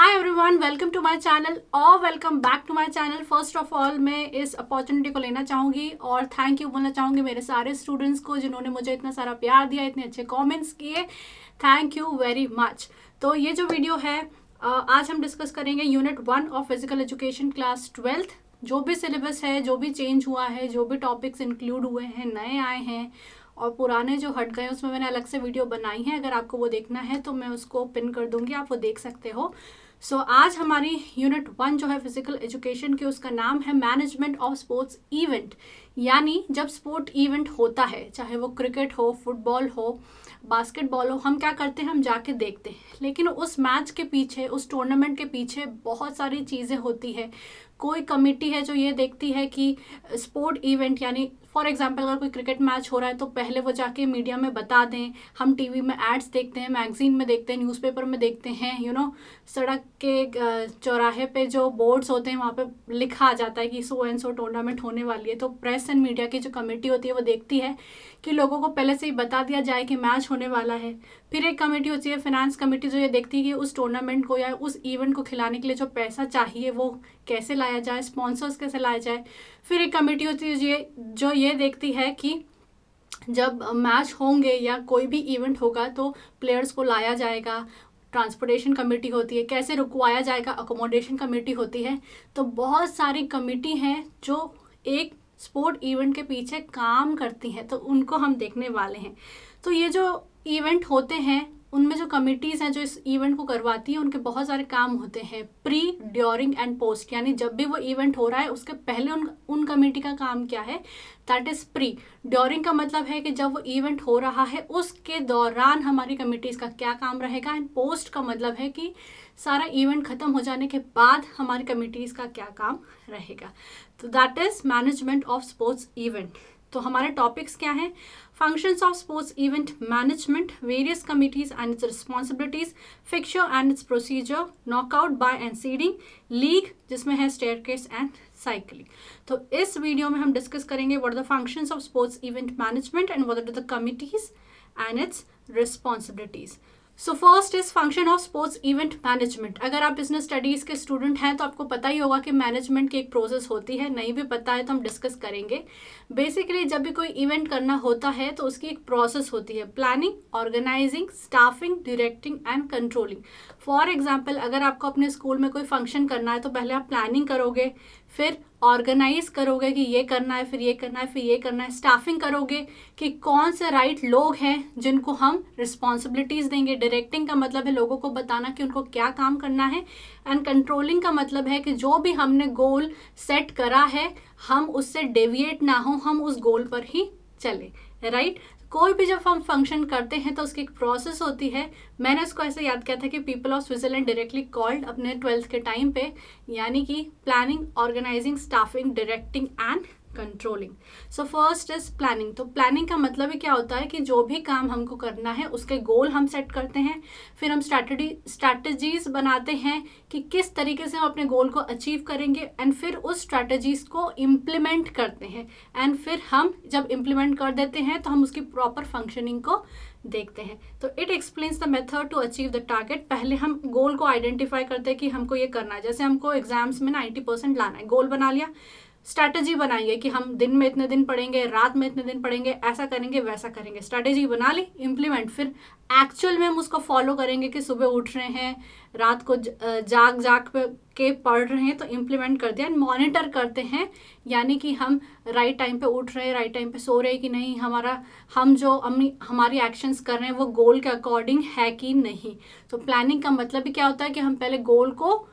Hi everyone, welcome to my channel और welcome back to my channel. First of all मैं इस opportunity को लेना चाहूँगी और थैंक यू बोलना चाहूँगी मेरे सारे स्टूडेंट्स को जिन्होंने मुझे इतना सारा प्यार दिया, इतने अच्छे कमेंट्स किए। Thank you very much. तो ये जो वीडियो है आज हम डिस्कस करेंगे unit 1 of physical education class 12th। जो भी सिलेबस है, जो भी चेंज हुआ है, जो भी टॉपिक्स इंक्लूड हुए हैं, नए आए हैं और पुराने जो हट गए उसमें मैंने अलग से वीडियो बनाई है। अगर आपको वो देखना है तो मैं उसको पिन कर दूंगी, आप वो देख सकते हो। आज हमारी यूनिट 1 जो है फिजिकल एजुकेशन की, उसका नाम है मैनेजमेंट ऑफ स्पोर्ट्स इवेंट। यानी जब स्पोर्ट इवेंट होता है, चाहे वो क्रिकेट हो, फुटबॉल हो, बास्केटबॉल हो, हम क्या करते हैं, हम जाके देखते हैं। लेकिन उस मैच के पीछे, उस टूर्नामेंट के पीछे बहुत सारी चीज़ें होती है। कोई कमेटी है जो ये देखती है कि स्पोर्ट इवेंट यानी फॉर एग्जांपल अगर कोई क्रिकेट मैच हो रहा है तो पहले वो जाके मीडिया में बता दें। हम टीवी में एड्स देखते हैं, मैगजीन में देखते हैं, न्यूज़पेपर में देखते हैं, सड़क के चौराहे पे जो बोर्ड्स होते हैं वहाँ पे लिखा आ जाता है कि सो एंड सो टूर्नामेंट होने वाली है। तो प्रेस एंड मीडिया की जो कमेटी होती है वो देखती है कि लोगों को पहले से ही बता दिया जाए कि मैच होने वाला है। फिर एक कमेटी होती है फाइनेंस कमेटी, जो ये देखती है कि उस टूर्नामेंट को या उस इवेंट को खिलाने के लिए जो पैसा चाहिए वो कैसे लाया जाए, स्पॉन्सर्स कैसे लाया जाए। फिर एक कमेटी होती है जो ये देखती है कि जब मैच होंगे या कोई भी इवेंट होगा तो प्लेयर्स को लाया जाएगा। ट्रांसपोर्टेशन कमेटी होती है, कैसे रुकवाया जाएगा, अकोमोडेशन कमेटी होती है। तो बहुत सारी कमेटी हैं जो एक स्पोर्ट इवेंट के पीछे काम करती हैं, तो उनको हम देखने वाले हैं। तो ये जो इवेंट होते हैं उनमें जो कमिटीज़ हैं जो इस इवेंट को करवाती हैं, उनके बहुत सारे काम होते हैं, प्री, ड्यूरिंग एंड पोस्ट। यानी जब भी वो इवेंट हो रहा है उसके पहले उन कमेटी का काम क्या है, दैट इज़ प्री। ड्यूरिंग का मतलब है कि जब वो इवेंट हो रहा है उसके दौरान हमारी कमेटीज़ का क्या काम रहेगा। एंड पोस्ट का मतलब है कि सारा इवेंट ख़त्म हो जाने के बाद हमारी कमेटीज़ का क्या काम रहेगा। तो that is management of sports event. तो हमारे टॉपिक्स क्या हैं? Functions of sports event management, various committees and its responsibilities, fixture and its procedure, knockout, bye and seeding, league जिसमें है स्टेयरकेस एंड साइकिलिंग। तो इस वीडियो में हम डिस्कस करेंगे what are the functions of sports event management and what are the committees and its responsibilities. So first is function of sports event management. अगर आप business studies के student हैं तो आपको पता ही होगा कि मैनेजमेंट की एक प्रोसेस होती है। नहीं भी पता है तो हम डिस्कस करेंगे। बेसिकली जब भी कोई इवेंट करना होता है तो उसकी एक प्रोसेस होती है, planning, organising, staffing, directing and controlling. For example अगर आपको अपने स्कूल में कोई फंक्शन करना है तो पहले आप प्लानिंग करोगे, फिर ऑर्गेनाइज करोगे कि ये करना है, फिर ये करना है, फिर ये करना है, स्टाफिंग करोगे कि कौन से राइट लोग हैं जिनको हम रिस्पॉन्सिबिलिटीज़ देंगे। डायरेक्टिंग का मतलब है लोगों को बताना कि उनको क्या काम करना है। एंड कंट्रोलिंग का मतलब है कि जो भी हमने गोल सेट करा है हम उससे डेविएट ना हो, हम उस गोल पर ही चले, राइट। कोई भी जब हम फंक्शन करते हैं तो उसकी एक प्रोसेस होती है। मैंने इसको ऐसे याद किया था कि people of Switzerland directly called अपने 12th के टाइम पे, यानी कि planning, organising, staffing, directing and controlling. So first is planning. तो प्लानिंग का मतलब ही क्या होता है कि जो भी काम हमको करना है उसके गोल हम सेट करते हैं, फिर हम स्ट्रैटेजीज बनाते हैं कि किस तरीके से हम अपने गोल को अचीव करेंगे, एंड फिर उस स्ट्रैटेजीज को इम्प्लीमेंट करते हैं। एंड फिर हम जब इम्प्लीमेंट कर देते हैं तो हम उसकी प्रॉपर फंक्शनिंग को देखते हैं। तो it explains the method to achieve the target. पहले हम गोल को आइडेंटिफाई करते हैं कि हमको ये करना है। जैसे हमको एग्जाम्स में 90% लाना है, गोल बना लिया, स्ट्रैटेजी बनाइए कि हम दिन में इतने दिन पढ़ेंगे, रात में इतने दिन पढ़ेंगे, ऐसा करेंगे, वैसा करेंगे। स्ट्रैटेजी बना ली, इम्प्लीमेंट। फिर एक्चुअल में हम उसको फॉलो करेंगे कि सुबह उठ रहे हैं, रात को जाग के पढ़ रहे हैं, तो इम्प्लीमेंट कर दिया। मॉनिटर करते हैं, यानी कि हम राइट टाइम पे उठ रहे हैं, राइट टाइम पे सो रहे हैं कि नहीं, हम जो हमारी एक्शंस कर रहे हैं वो गोल के अकॉर्डिंग है कि नहीं। तो प्लानिंग का मतलब भी क्या होता है कि हम पहले गोल को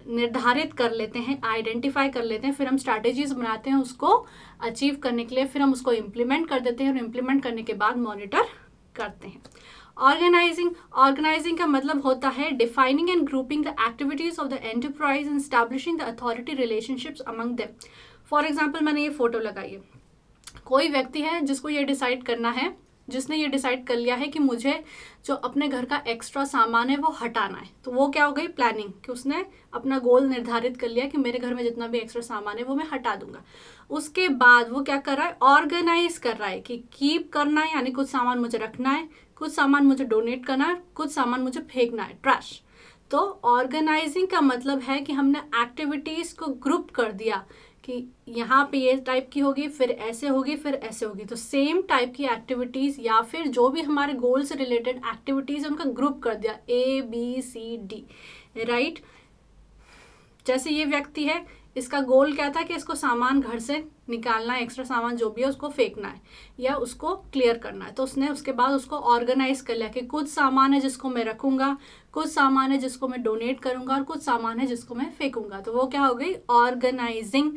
निर्धारित कर लेते हैं, आइडेंटिफाई कर लेते हैं, फिर हम स्ट्रैटेजीज बनाते हैं उसको अचीव करने के लिए, फिर हम उसको इम्प्लीमेंट कर देते हैं और इम्प्लीमेंट करने के बाद मॉनिटर करते हैं। ऑर्गेनाइजिंग का मतलब होता है defining and grouping the activities of the enterprise and establishing the authority relationships among them. For example मैंने ये फोटो लगाई है, कोई व्यक्ति है जिसको ये डिसाइड करना है, जिसने ये डिसाइड कर लिया है कि मुझे जो अपने घर का एक्स्ट्रा सामान है वो हटाना है। तो वो क्या हो गई, प्लानिंग, कि उसने अपना गोल निर्धारित कर लिया कि मेरे घर में जितना भी एक्स्ट्रा सामान है वो मैं हटा दूंगा। उसके बाद वो क्या कर रहा है, ऑर्गेनाइज कर रहा है कि कीप करना है, यानी कुछ सामान मुझे रखना है, कुछ सामान मुझे डोनेट करना है, कुछ सामान मुझे फेंकना है, ट्रैश। तो ऑर्गेनाइजिंग का मतलब है कि हमने एक्टिविटीज़ को ग्रुप कर दिया कि यहाँ पे ये टाइप की होगी, फिर ऐसे होगी, फिर ऐसे होगी। तो सेम टाइप की एक्टिविटीज़ या फिर जो भी हमारे गोल से रिलेटेड एक्टिविटीज़ है उनका ग्रुप कर दिया, ABCD, राइट। जैसे ये व्यक्ति है, इसका गोल क्या था कि इसको सामान घर से निकालना है, एक्स्ट्रा सामान जो भी है उसको फेंकना है या उसको क्लियर करना है। तो उसने उसके बाद उसको ऑर्गेनाइज कर लिया कि कुछ सामान है जिसको मैं रखूंगा, कुछ सामान है जिसको मैं डोनेट करूंगा और कुछ सामान है जिसको मैं फेंकूंगा। तो वो क्या हो गई, ऑर्गेनाइजिंग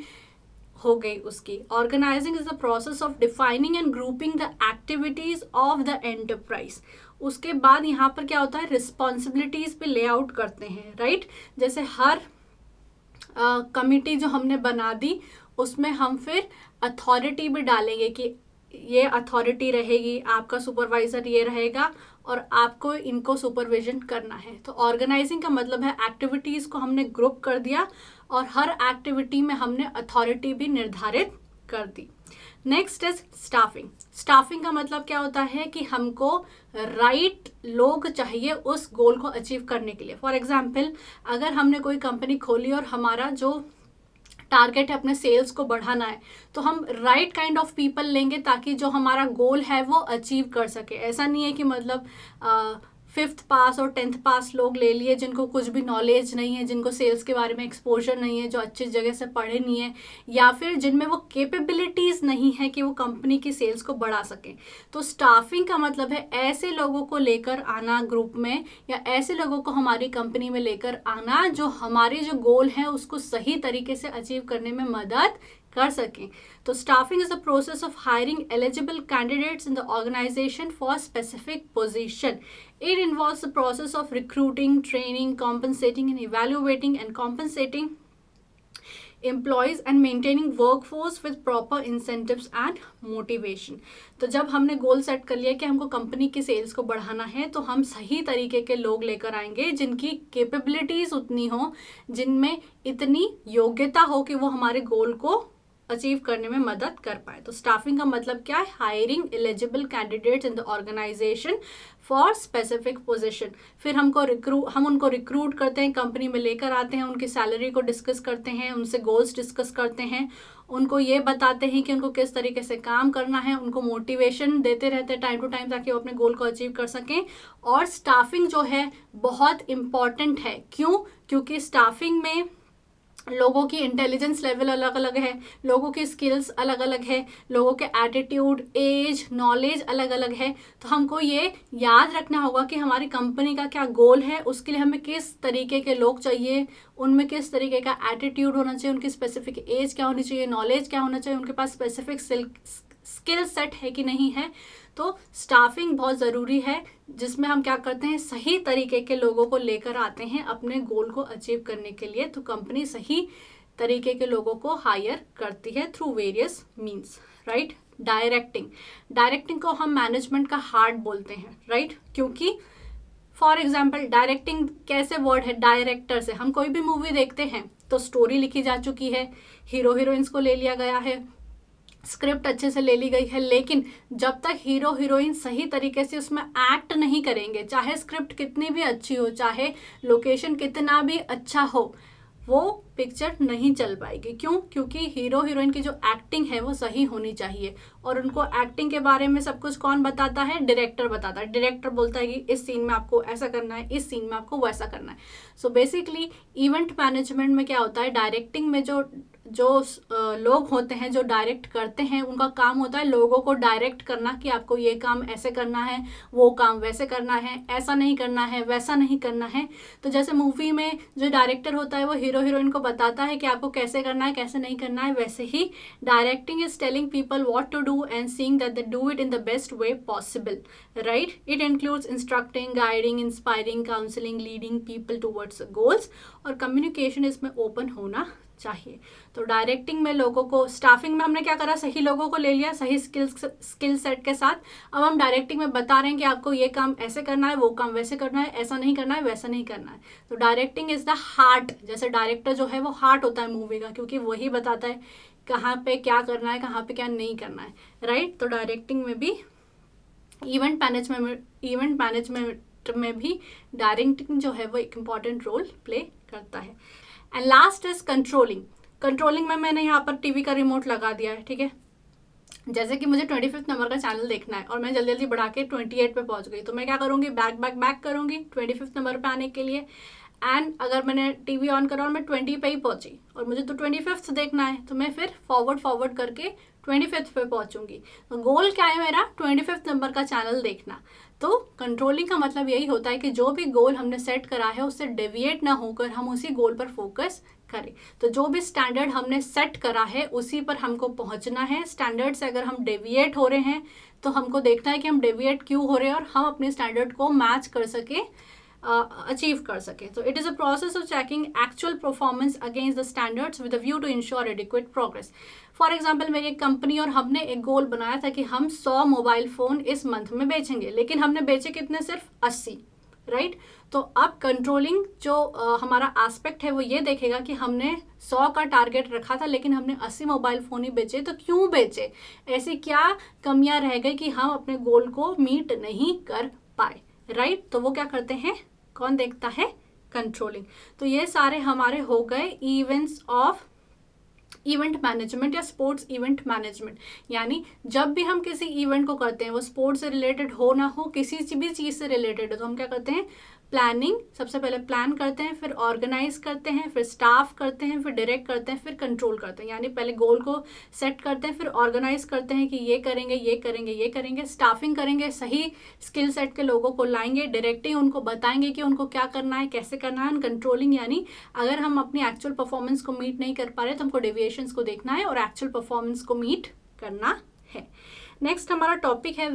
हो गई उसकी। Organising is the process of defining and grouping the activities of the enterprise. उसके बाद यहाँ पर क्या होता है, रिस्पॉन्सिबिलिटीज पे लेआउट करते हैं, राइट। जैसे हर कमिटी जो हमने बना दी उसमें हम फिर अथॉरिटी भी डालेंगे कि ये अथॉरिटी रहेगी, आपका सुपरवाइजर ये रहेगा और आपको इनको सुपरविजन करना है। तो ऑर्गेनाइजिंग का मतलब है एक्टिविटीज़ को हमने ग्रुप कर दिया और हर एक्टिविटी में हमने अथॉरिटी भी निर्धारित कर दी। Next is staffing. स्टाफिंग का मतलब क्या होता है कि हमको राइट लोग चाहिए उस गोल को अचीव करने के लिए। फॉर एग्जाम्पल, अगर हमने कोई कंपनी खोली और हमारा जो टारगेट है अपने सेल्स को बढ़ाना है, तो हम राइट काइंड ऑफ पीपल लेंगे ताकि जो हमारा गोल है वो अचीव कर सके। ऐसा नहीं है कि मतलब 5th पास और 10th पास लोग ले लिए जिनको कुछ भी नॉलेज नहीं है, जिनको सेल्स के बारे में एक्सपोजर नहीं है, जो अच्छी जगह से पढ़े नहीं है, या फिर जिनमें वो कैपेबिलिटीज़ नहीं है कि वो कंपनी की सेल्स को बढ़ा सकें। तो स्टाफिंग का मतलब है ऐसे लोगों को लेकर आना ग्रुप में, या ऐसे लोगों को हमारी कंपनी में लेकर आना जो हमारे जो गोल हैं उसको सही तरीके से अचीव करने में मदद कर सकें। तो staffing is the process of hiring eligible candidates in the organisation for specific position. It involves the process of recruiting, training, compensating and evaluating and compensating employees and maintaining workforce with proper incentives and motivation. तो जब हमने goal set कर लिया कि हमको company की sales को बढ़ाना है, तो हम सही तरीके के लोग लेकर आएंगे जिनकी कैपेबिलिटीज उतनी हो, जिनमें इतनी योग्यता हो कि वो हमारे गोल को अचीव करने में मदद कर पाए। तो स्टाफिंग का मतलब क्या है, hiring eligible candidates in the organisation for specific position. फिर हम उनको रिक्रूट करते हैं, कंपनी में लेकर आते हैं, उनकी सैलरी को डिस्कस करते हैं, उनसे गोल्स डिस्कस करते हैं, उनको ये बताते हैं कि उनको किस तरीके से काम करना है, उनको मोटिवेशन देते रहते हैं टाइम टू टाइम ताकि वो अपने गोल को अचीव कर सकें। और स्टाफिंग जो है बहुत इम्पॉर्टेंट है। क्यों? क्योंकि स्टाफिंग में लोगों की इंटेलिजेंस लेवल अलग अलग है, लोगों की स्किल्स अलग अलग है, लोगों के एटीट्यूड, एज, नॉलेज अलग अलग है। तो हमको ये याद रखना होगा कि हमारी कंपनी का क्या गोल है, उसके लिए हमें किस तरीके के लोग चाहिए, उनमें किस तरीके का एटीट्यूड होना चाहिए, उनकी स्पेसिफिक एज क्या होनी चाहिए, नॉलेज क्या होना चाहिए, उनके पास स्पेसिफिक स्किल सेट है कि नहीं है। तो स्टाफिंग बहुत ज़रूरी है, जिसमें हम क्या करते हैं, सही तरीके के लोगों को लेकर आते हैं अपने गोल को अचीव करने के लिए। तो कंपनी सही तरीके के लोगों को हायर करती है through various means, right. Directing को हम मैनेजमेंट का हार्ट बोलते हैं, राइट। क्योंकि फॉर एग्जाम्पल डायरेक्टिंग कैसे वर्ड है, डायरेक्टर से हम कोई भी मूवी देखते हैं तो स्टोरी लिखी जा चुकी है, हीरो हीरोइंस को ले लिया गया है, स्क्रिप्ट अच्छे से ले ली गई है, लेकिन जब तक हीरो हीरोइन सही तरीके से उसमें एक्ट नहीं करेंगे, चाहे स्क्रिप्ट कितनी भी अच्छी हो, चाहे लोकेशन कितना भी अच्छा हो, वो पिक्चर नहीं चल पाएगी। क्यों? क्योंकि हीरो हीरोइन की जो एक्टिंग है वो सही होनी चाहिए। और उनको एक्टिंग के बारे में सब कुछ कौन बताता है? डायरेक्टर बताता है। डायरेक्टर बोलता है कि इस सीन में आपको ऐसा करना है, इस सीन में आपको वैसा करना है। सो बेसिकली इवेंट मैनेजमेंट में क्या होता है, डायरेक्टिंग में जो लोग होते हैं जो डायरेक्ट करते हैं, उनका काम होता है लोगों को डायरेक्ट करना कि आपको ये काम ऐसे करना है, वो काम वैसे करना है, ऐसा नहीं करना है, वैसा नहीं करना है। तो जैसे मूवी में जो डायरेक्टर होता है वो हीरो हीरोइन को बताता है कि आपको कैसे करना है, कैसे नहीं करना है, वैसे ही directing is telling people what to do and seeing that they do it in the best way possible, right. It includes instructing, guiding, inspiring, counselling, leading people towards goals, और कम्युनिकेशन इसमें ओपन होना चाहिए। तो directing में लोगों को, staffing में हमने क्या करा, सही लोगों को ले लिया सही स्किल सेट के साथ। अब हम डायरेक्टिंग में बता रहे हैं कि आपको ये काम ऐसे करना है, वो काम वैसे करना है, ऐसा नहीं करना है, वैसा नहीं करना है। तो डायरेक्टिंग इज द हार्ट। जैसे डायरेक्टर जो है वो हार्ट होता है मूवी का, क्योंकि वही बताता है कहाँ पे क्या करना है, कहाँ पे क्या नहीं करना है, राइट। तो डायरेक्टिंग में भी इवेंट मैनेजमेंट प्रोजेक्ट में भी डायरेक्टिंग जो है वो एक इम्पॉर्टेंट रोल प्ले करता है। And last is controlling. Controlling में मैंने यहाँ पर टीवी का रिमोट लगा दिया है, ठीक है। जैसे कि मुझे 25th नंबर का चैनल देखना है और मैं जल्दी जल्दी बढ़ा के 28 पे पहुंच गई, तो मैं क्या करूँगी, बैक करूँगी 25th नंबर पे आने के लिए। एंड अगर मैंने टीवी ऑन करा और मैं 20 पे ही पहुंची और मुझे तो 25th देखना है, तो मैं फिर फॉरवर्ड करके 25th पे पहुंचूंगी। तो गोल क्या है मेरा, 25th नंबर का चैनल देखना। तो कंट्रोलिंग का मतलब यही होता है कि जो भी गोल हमने सेट करा है उससे डेविएट ना होकर हम उसी गोल पर फोकस करें। तो जो भी स्टैंडर्ड हमने सेट करा है उसी पर हमको पहुंचना है। स्टैंडर्ड से अगर हम डेविएट हो रहे हैं तो हमको देखना है कि हम डेविएट क्यों हो रहे हैं और हम अपने स्टैंडर्ड को मैच कर सके, अचीव कर सके। तो it is a process of checking actual performance against the standards with a view to ensure adequate progress. For example, मेरी एक कंपनी और हमने एक गोल बनाया था कि हम 100 मोबाइल फ़ोन इस मंथ में बेचेंगे, लेकिन हमने बेचे कितने, सिर्फ 80, राइट। तो अब कंट्रोलिंग जो हमारा एस्पेक्ट है वो ये देखेगा कि हमने 100 का टारगेट रखा था लेकिन हमने 80 मोबाइल फ़ोन ही बेचे, तो क्यों बेचे, ऐसी क्या कमियां रह गई कि हम अपने गोल को मीट नहीं कर पाए, राइट। तो वो क्या करते हैं, कौन देखता है, कंट्रोलिंग। तो ये सारे हमारे हो गए इवेंट मैनेजमेंट या स्पोर्ट्स इवेंट मैनेजमेंट। यानी जब भी हम किसी इवेंट को करते हैं, वो स्पोर्ट्स से रिलेटेड हो ना हो, किसी भी चीज़ से रिलेटेड हो, तो हम क्या करते हैं, प्लानिंग, सबसे पहले प्लान करते हैं, फिर ऑर्गेनाइज करते हैं, फिर स्टाफ करते हैं, फिर डायरेक्ट करते हैं, फिर कंट्रोल करते हैं। यानी पहले गोल को सेट करते हैं, फिर ऑर्गेनाइज करते हैं कि ये करेंगे, ये करेंगे, ये करेंगे, स्टाफिंग करेंगे, सही स्किल सेट के लोगों को लाएंगे, डायरेक्टिंग उनको बताएंगे कि उनको क्या करना है, कैसे करना है। कंट्रोलिंग यानी अगर हम अपनी एक्चुअल परफॉर्मेंस को मीट नहीं कर पा रहे तो हमको डेविएशंस को देखना है और एक्चुअल परफॉर्मेंस को मीट करना है। नेक्स्ट हमारा टॉपिक है